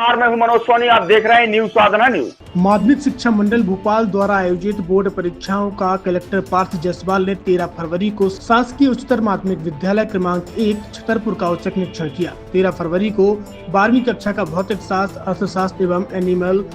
मैं हूं मनोज सोनी, आप देख रहे हैं न्यूज साधना न्यूज। माध्यमिक शिक्षा मंडल भोपाल द्वारा आयोजित बोर्ड परीक्षाओं का कलेक्टर पार्थ जायसवाल ने 13 फरवरी को शासकीय उच्चतर माध्यमिक विद्यालय क्रमांक 1 छतरपुर का औचक निरीक्षण किया। 13 फरवरी को 12वीं कक्षा का भौतिक शास्त्र, अर्थशास्त्र एवं एनिमल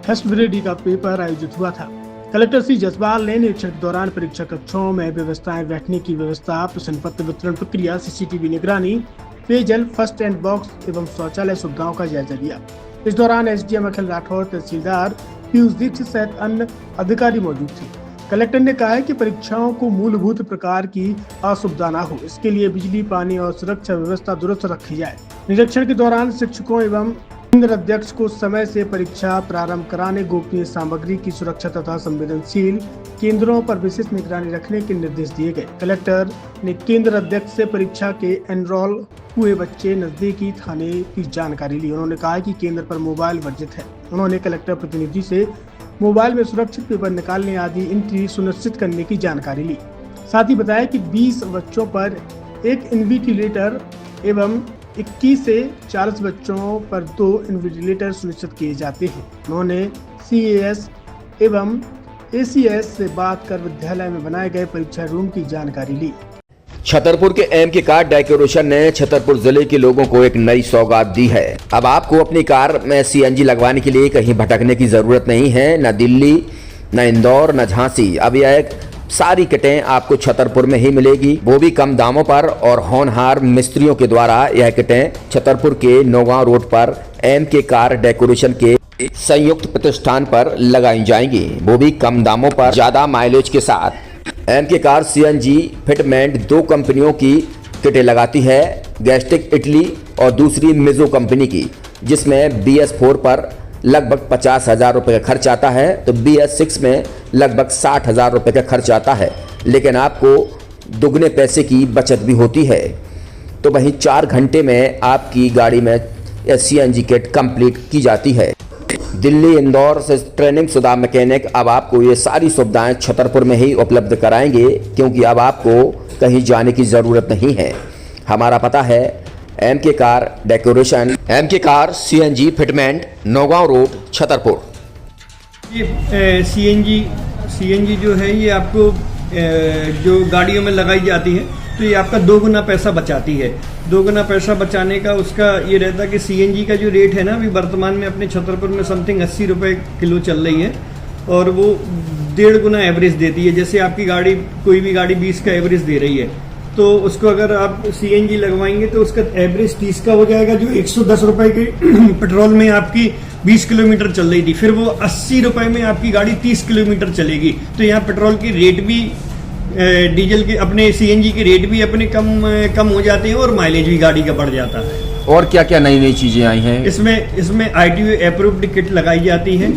हस्बेंड्री का पेपर आयोजित हुआ था। कलेक्टर श्री जायसवाल ने निरीक्षण के दौरान परीक्षा कक्षाओं में व्यवस्थाएं, बैठने की व्यवस्था, प्रश्न पत्र वितरण प्रक्रिया, सीसीटीवी निगरानी, पेयजल, फर्स्ट एंड बॉक्स एवं शौचालय सुविधाओं का जायजा लिया। इस दौरान एसडीएम अखिल राठौर, तहसीलदार पीयूष दीक्षित सहित अन्य अधिकारी मौजूद थे। कलेक्टर ने कहा है कि परीक्षाओं को मूलभूत प्रकार की असुविधा न हो, इसके लिए बिजली, पानी और सुरक्षा व्यवस्था दुरुस्त रखी जाए। निरीक्षण के दौरान शिक्षकों एवं केंद्र अध्यक्ष को समय से परीक्षा प्रारंभ कराने, गोपनीय सामग्री की सुरक्षा तथा संवेदनशील केंद्रों पर विशेष निगरानी रखने के निर्देश दिए गए। कलेक्टर ने केंद्र अध्यक्ष से परीक्षा के एनरोल हुए बच्चे नजदीकी थाने की जानकारी ली। उन्होंने कहा कि केंद्र पर मोबाइल वर्जित है। उन्होंने कलेक्टर प्रतिनिधि से मोबाइल में सुरक्षित पेपर निकालने आदि एंट्री सुनिश्चित करने की जानकारी ली। साथ ही बताया कि 20 बच्चों पर एक इन्विजिलेटर एवं 21 से 40 बच्चों पर 2 इन्विजिलेटर सुनिश्चित किए जाते हैं। उन्होंने CAS एवं ACS से बात कर विद्यालय में बनाए गए परीक्षा रूम की जानकारी ली। छतरपुर के एम के कार डेकोरेशन ने छतरपुर जिले के लोगों को एक नई सौगात दी है। अब आपको अपनी कार में CNG लगवाने के लिए कहीं भटकने की जरूरत नहीं है, न दिल्ली, न इंदौर, न झांसी। अब यह एक सारी किटें आपको छतरपुर में ही मिलेगी, वो भी कम दामों पर। और होनहार मिस्त्रियों के द्वारा यह किटें छतरपुर के नौगांव रोड पर एम के कार डेकोरेशन के संयुक्त प्रतिष्ठान पर लगाई जाएंगी, वो भी कम दामों पर, ज्यादा माइलेज के साथ। एम के कार CNG फिटमेंट 2 कंपनियों की किटें लगाती है, गैस्टिक इटली और दूसरी मिजो कंपनी की, जिसमें BS4 पर लगभग 50,000 रुपये का खर्च आता है, तो BS6 में लगभग 60,000 रुपये का खर्च आता है। लेकिन आपको दुगने पैसे की बचत भी होती है। तो वहीं 4 घंटे में आपकी गाड़ी में CNG किट कंप्लीट की जाती है। दिल्ली, इंदौर से ट्रेनिंग शुदा मैकेनिक अब आपको ये सारी सुविधाएं छतरपुर में ही उपलब्ध कराएंगे, क्योंकि अब आपको कहीं जाने की ज़रूरत नहीं है। हमारा पता है एम के कार डेकोरेशन, एम के car CNG fitment, Naugaon road, Chhatarpur. ये CNG जो है ये आपको जो गाड़ियों में लगाई जाती है, तो ये आपका 2 गुना पैसा बचाती है। 2 गुना पैसा बचाने का उसका ये रहता है कि CNG का जो रेट है ना, अभी वर्तमान में अपने छतरपुर में समथिंग 80 रुपये किलो चल रही है, और वो 1.5 गुना एवरेज देती है। जैसे आपकी गाड़ी, कोई भी गाड़ी 20 का एवरेज दे रही है, तो उसको अगर आप CNG लगवाएंगे तो उसका एवरेज 30 का हो जाएगा। जो 110 रुपए के पेट्रोल में आपकी 20 किलोमीटर चल रही थी, फिर वो 80 रुपए में आपकी गाड़ी 30 किलोमीटर चलेगी। तो यहाँ पेट्रोल की रेट भी, डीजल के, अपने CNG के रेट भी अपने कम हो जाते हैं, और माइलेज भी गाड़ी का बढ़ जाता है। और क्या क्या नई नई चीजें आई हैं? इसमें ITO अप्रूव्ड किट लगाई जाती है,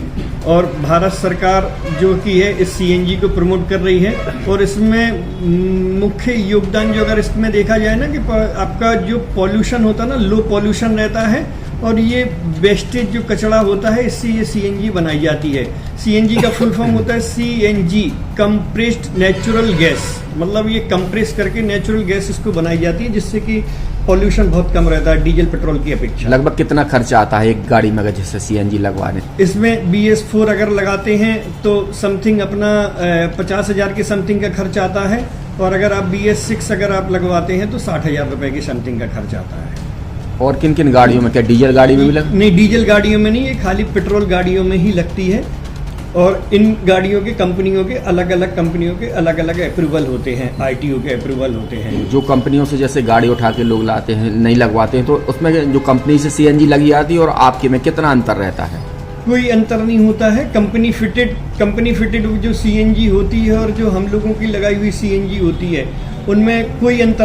और भारत सरकार जो की है इस CNG को प्रमोट कर रही है। और इसमें मुख्य योगदान जो अगर इसमें देखा जाए ना, कि आपका जो पॉल्यूशन होता है ना, लो पॉल्यूशन रहता है, और ये वेस्टेज जो कचरा होता है, इससे ये CNG बनाई जाती है। CNG का फुल फॉर्म होता है CNG, कंप्रेस्ड नेचुरल गैस, मतलब ये कंप्रेस करके नेचुरल गैस इसको बनाई जाती है, जिससे कि पॉल्यूशन बहुत कम रहता है डीजल पेट्रोल की अपेक्षा। लगभग कितना खर्चा आता है एक गाड़ी में जैसे CNG लगवाने? इसमें BS4 अगर लगाते हैं तो समथिंग अपना 50,000 के समथिंग का खर्च आता है, और अगर आप BS6 अगर आप लगवाते हैं तो 60,000 रुपए की समथिंग का खर्च आता है। और किन किन गाड़ियों में? क्या डीजल गाड़ी में भी लगती? नहीं, डीजल गाड़ियों में नहीं, ये खाली पेट्रोल गाड़ियों में ही लगती है। और इन गाड़ियों के कंपनियों के अलग अलग अप्रूवल होते हैं, ITO के अप्रूवल होते हैं। जो कंपनियों से जैसे गाड़ी उठा के लोग लाते हैं, नहीं लगवाते हैं, तो उसमें जो कंपनी से CNG लगी आती है और आपके में कितना अंतर रहता है? कोई अंतर नहीं होता है। कंपनी फिटेड जो CNG होती है और जो हम लोगों की लगाई हुई CNG होती है, उनमें कोई अंतर